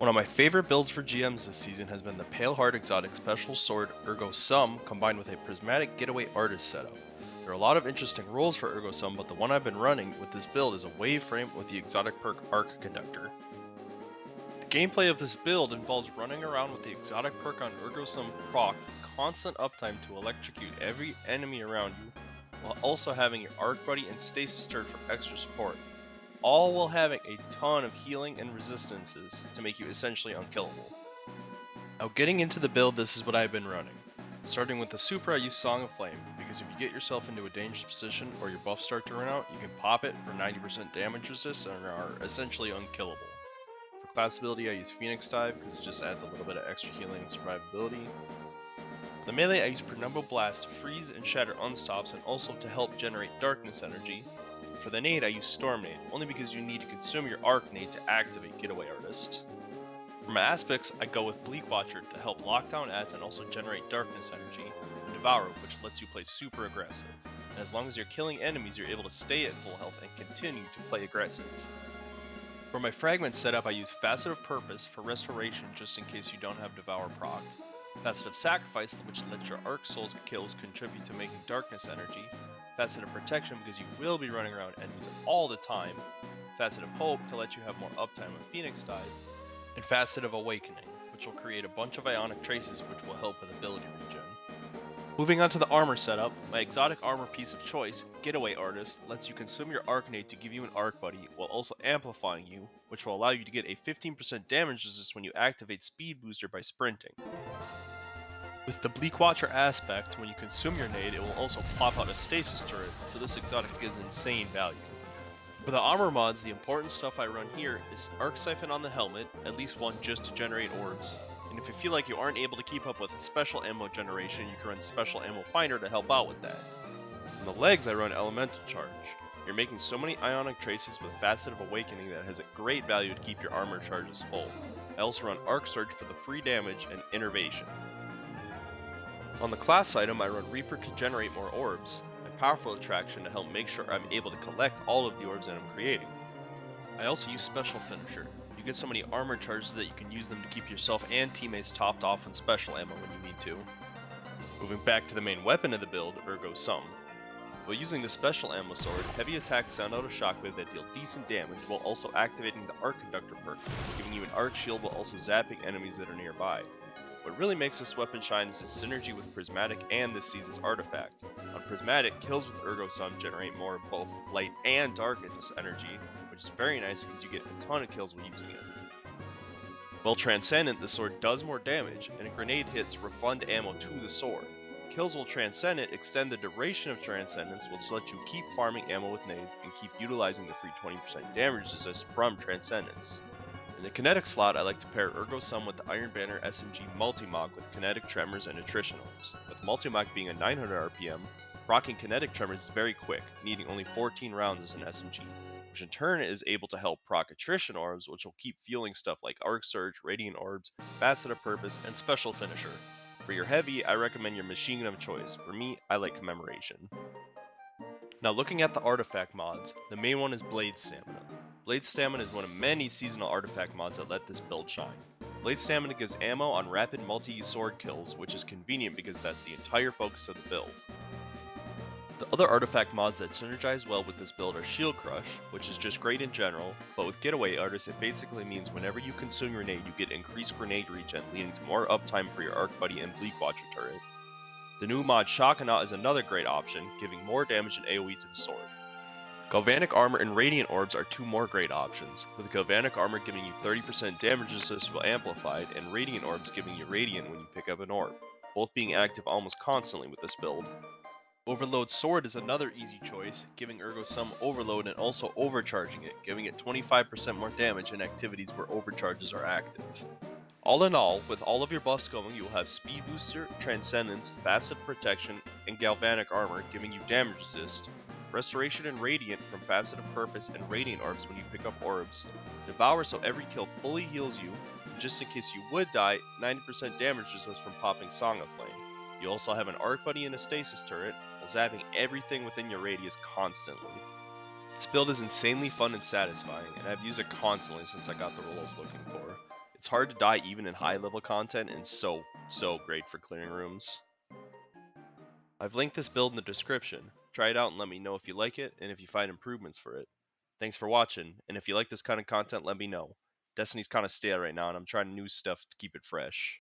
One of my favorite builds for GMs this season has been the Pale Heart Exotic Special Sword Ergo Sum combined with a Prismatic Getaway Artist setup. There are a lot of interesting roles for Ergo Sum, but the one I've been running with this build is a wave frame with the exotic perk Arc Conductor. The gameplay of this build involves running around with the exotic perk on Ergo Sum proc with constant uptime to electrocute every enemy around you, while also having your Arc Buddy and Stasis turret for extra support, all while having a ton of healing and resistances to make you essentially unkillable. Now getting into the build, this is what I've been running. Starting with the super, I use Song of Flame, because if you get yourself into a dangerous position or your buffs start to run out, you can pop it for 90% damage resist and are essentially unkillable. For class ability, I use Phoenix Dive because it just adds a little bit of extra healing and survivability. For the melee, I use Pernumbo Blast to freeze and shatter unstops and also to help generate darkness energy. For the nade, I use Storm Nade, only because you need to consume your Arc Nade to activate Getaway Artist. For my aspects, I go with Bleak Watcher to help lock down ads and also generate darkness energy, and Devour, which lets you play super aggressive. And as long as you're killing enemies, you're able to stay at full health and continue to play aggressive. For my fragment setup, I use Facet of Purpose for restoration just in case you don't have Devour procced, Facet of Sacrifice, which lets your Arc Souls kills contribute to making darkness energy, Facet of Protection because you will be running around enemies all the time, Facet of Hope to let you have more uptime on Phoenix Dive, and Facet of Awakening, which will create a bunch of Ionic Traces which will help with ability regen. Moving on to the armor setup, my exotic armor piece of choice, Getaway Artist, lets you consume your Arc Nade to give you an Arc Buddy while also amplifying you, which will allow you to get a 15% damage resist when you activate Speed Booster by sprinting. With the Bleak Watcher aspect, when you consume your nade, it will also pop out a stasis turret, so this exotic gives insane value. For the armor mods, the important stuff I run here is Arc Siphon on the helmet, at least one just to generate orbs, and if you feel like you aren't able to keep up with special ammo generation, you can run Special Ammo Finder to help out with that. On the legs, I run Elemental Charge. You're making so many Ionic Traces with Facet of Awakening that has a great value to keep your armor charges full. I also run Arc Surge for the free damage and Innervation. On the class item, I run Reaper to generate more orbs, and Powerful Attraction to help make sure I'm able to collect all of the orbs that I'm creating. I also use Special Finisher. You get so many armor charges that you can use them to keep yourself and teammates topped off on special ammo when you need to. Moving back to the main weapon of the build, Ergo Sum. While using the special ammo sword, heavy attacks sound out a shockwave that deal decent damage while also activating the Arc Conductor perk, giving you an arc shield while also zapping enemies that are nearby. What really makes this weapon shine is its synergy with Prismatic and this season's artifact. On Prismatic, kills with Ergo Sum generate more of both light and darkness energy, which is very nice because you get a ton of kills while using it. While Transcendent, the sword does more damage, and grenade hits refund ammo to the sword. Kills while Transcendent extend the duration of Transcendence, which lets you keep farming ammo with nades and keep utilizing the free 20% damage resist from Transcendence. In the kinetic slot, I like to pair Ergo Sum with the Iron Banner SMG Multi-Mach with Kinetic Tremors and Attrition Orbs. With Multi-Mach being a 900 RPM, rocking Kinetic Tremors is very quick, needing only 14 rounds as an SMG, which in turn is able to help proc Attrition Orbs, which will keep fueling stuff like Arc Surge, Radiant Orbs, Facet of Purpose, and Special Finisher. For your heavy, I recommend your machine gun of choice. For me, I like Commemoration. Now looking at the artifact mods, the main one is Blade Stamina. Blade Stamina is one of many seasonal artifact mods that let this build shine. Blade Stamina gives ammo on rapid multi-use sword kills, which is convenient because that's the entire focus of the build. The other artifact mods that synergize well with this build are Shield Crush, which is just great in general, but with Getaway Artist it basically means whenever you consume your nade you get increased grenade regen, leading to more uptime for your Arc Buddy and Bleak Watcher turret. The new mod Shockanaut is another great option, giving more damage and AoE to the sword. Galvanic Armor and Radiant Orbs are two more great options, with Galvanic Armor giving you 30% damage resist while amplified, and Radiant Orbs giving you Radiant when you pick up an orb, both being active almost constantly with this build. Overload Sword is another easy choice, giving Ergo Sum Overload and also overcharging it, giving it 25% more damage in activities where overcharges are active. All in all, with all of your buffs going, you will have Speed Booster, Transcendence, Facet Protection, and Galvanic Armor giving you damage resist, Restoration and Radiant from Facet of Purpose and Radiant Orbs when you pick up orbs, Devour so every kill fully heals you, and just in case you would die, 90% damage resist from popping Song of Flame. You also have an Arc Buddy and a Stasis turret, while zapping everything within your radius constantly. This build is insanely fun and satisfying, and I've used it constantly since I got the role I was looking for. It's hard to die even in high level content and so great for clearing rooms. I've linked this build in the description. Try it out and let me know if you like it and if you find improvements for it. Thanks for watching, and if you like this kind of content, let me know. Destiny's kind of stale right now, and I'm trying new stuff to keep it fresh.